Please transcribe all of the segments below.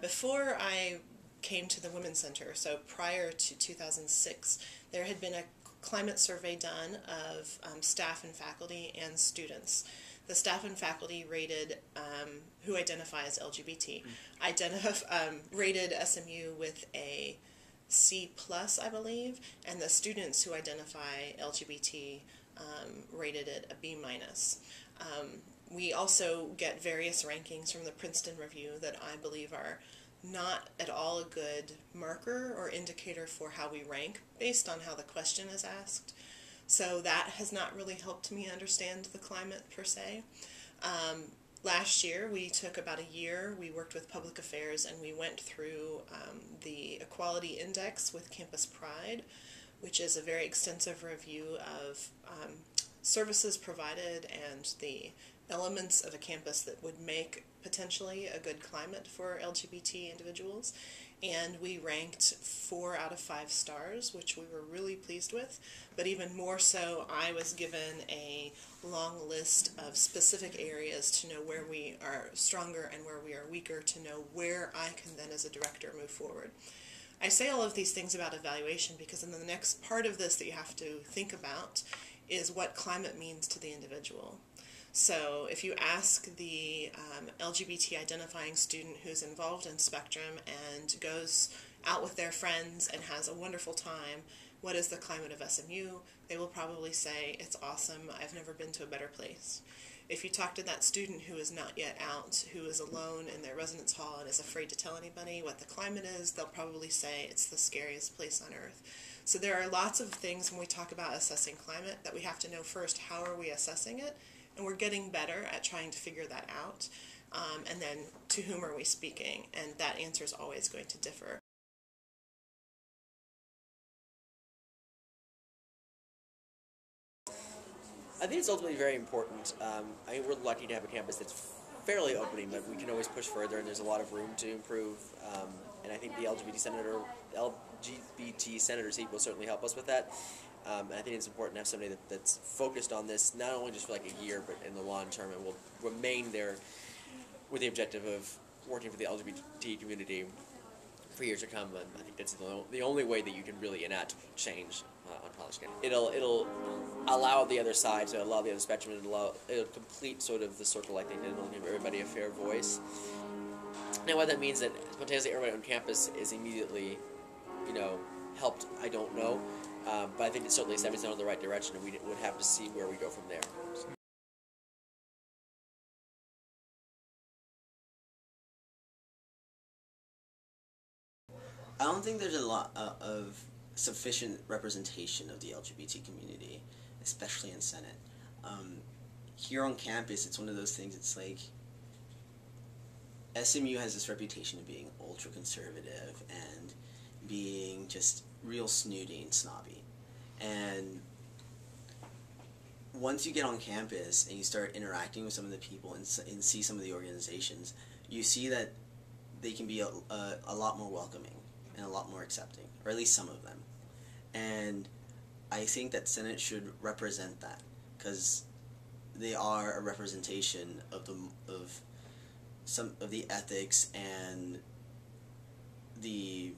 Before I came to the Women's Center, so prior to 2006, there had been a climate survey done of staff and faculty and students. The staff and faculty rated who identify as LGBT, rated SMU with a C plus, I believe, and the students who identify LGBT rated it a B minus. We also get various rankings from the Princeton Review that I believe are not at all a good marker or indicator for how we rank based on how the question is asked. So that has not really helped me understand the climate per se. Last year we took about a year, we worked with public affairs and we went through the Equality Index with Campus Pride, which is a very extensive review of services provided and the elements of a campus that would make potentially a good climate for LGBT individuals. And we ranked 4 out of 5 stars, which we were really pleased with. But even more so, I was given a long list of specific areas to know where we are stronger and where we are weaker, to know where I can then as a director move forward. I say all of these things about evaluation because in the next part of this that you have to think about is what climate means to the individual. So if you ask the LGBT identifying student who's involved in Spectrum and goes out with their friends and has a wonderful time, what is the climate of SMU? They will probably say, it's awesome, I've never been to a better place. If you talk to that student who is not yet out, who is alone in their residence hall and is afraid to tell anybody what the climate is, they'll probably say it's the scariest place on earth. So there are lots of things when we talk about assessing climate that we have to know first, how are we assessing it? And we're getting better at trying to figure that out. And then, to whom are we speaking? And that answer is always going to differ. I think it's ultimately very important. I think we're lucky to have a campus that's fairly opening, but we can always push further, and there's a lot of room to improve. And I think the LGBT senator seat will certainly help us with that. And I think it's important to have somebody that's focused on this, not only just for like a year, but in the long term, and will remain there with the objective of working for the LGBT community for years to come. And I think that's the only way that you can really enact change on college campus. It'll allow the other side to allow the other spectrum, and it'll complete sort of the circle, I think, and it'll give everybody a fair voice. Now, what that means that spontaneously everybody on campus is immediately, helped, I don't know. But I think it's certainly stepping in the right direction, and we would have to see where we go from there. I don't think there's a lot of sufficient representation of the LGBT community, especially in Senate. Here on campus, it's one of those things, it's like SMU has this reputation of being ultra-conservative and being just real snooty and snobby. And once you get on campus and you start interacting with some of the people and see some of the organizations, you see that they can be a lot more welcoming and a lot more accepting, or at least some of them. And I think that Senate should represent that, because they are a representation of some of the ethics and the,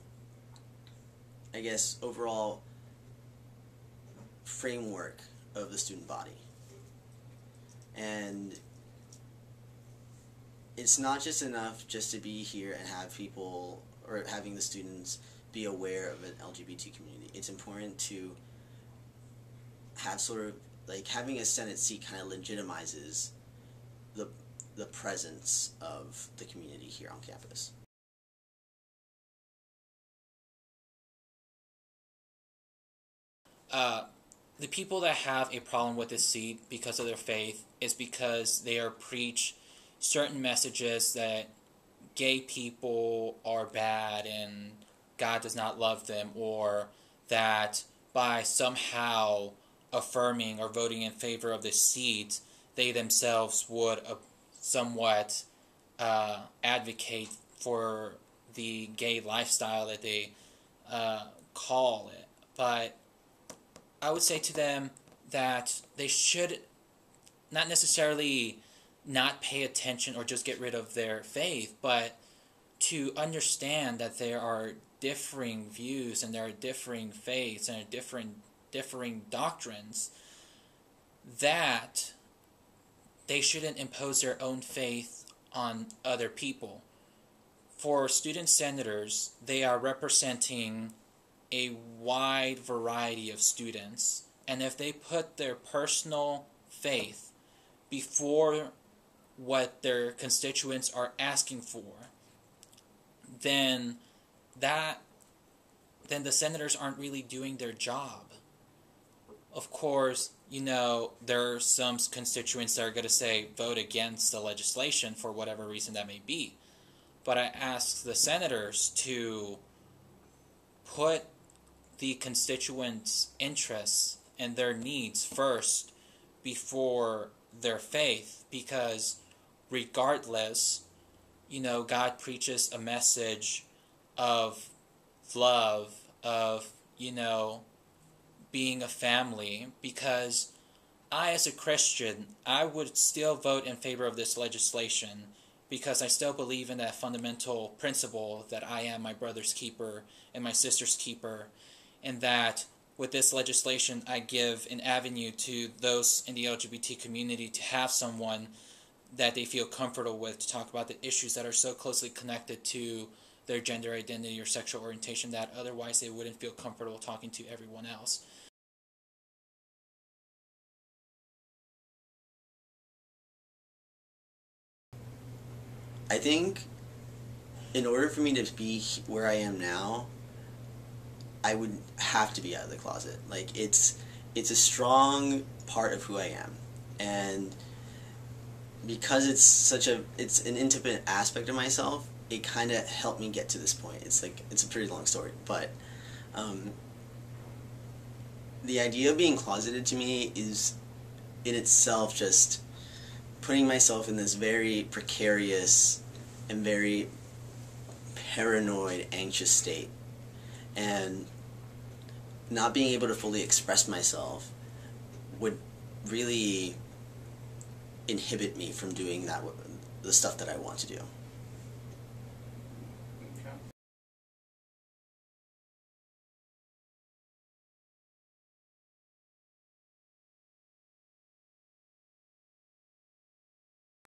I guess, overall framework of the student body. And it's not just enough just to be here and have people, or having the students be aware of an LGBT community. It's important to have sort of, like, having a Senate seat kind of legitimizes the presence of the community here on campus. The people that have a problem with this seat because of their faith is because they are preach certain messages that gay people are bad and God does not love them, or that by somehow affirming or voting in favor of this seat, they themselves would somewhat advocate for the gay lifestyle that they call it. But I would say to them that they should not necessarily not pay attention or just get rid of their faith, but to understand that there are differing views and there are differing faiths and differing doctrines, that they shouldn't impose their own faith on other people. For student senators, they are representing a wide variety of students, and if they put their personal faith before what their constituents are asking for, then the senators aren't really doing their job. Of course, there are some constituents that are going to say vote against the legislation for whatever reason that may be. But I ask the senators to put the constituents' interests and their needs first before their faith, because regardless, God preaches a message of love, of, being a family, because I, as a Christian, I would still vote in favor of this legislation because I still believe in that fundamental principle that I am my brother's keeper and my sister's keeper, and that with this legislation I give an avenue to those in the LGBT community to have someone that they feel comfortable with to talk about the issues that are so closely connected to their gender identity or sexual orientation that otherwise they wouldn't feel comfortable talking to everyone else. I think in order for me to be where I am now, I would have to be out of the closet. Like, it's a strong part of who I am, and because it's an intimate aspect of myself, it kind of helped me get to this point. It's a pretty long story, but the idea of being closeted to me is in itself just putting myself in this very precarious and very paranoid, anxious state, and not being able to fully express myself would really inhibit me from doing the stuff that I want to do.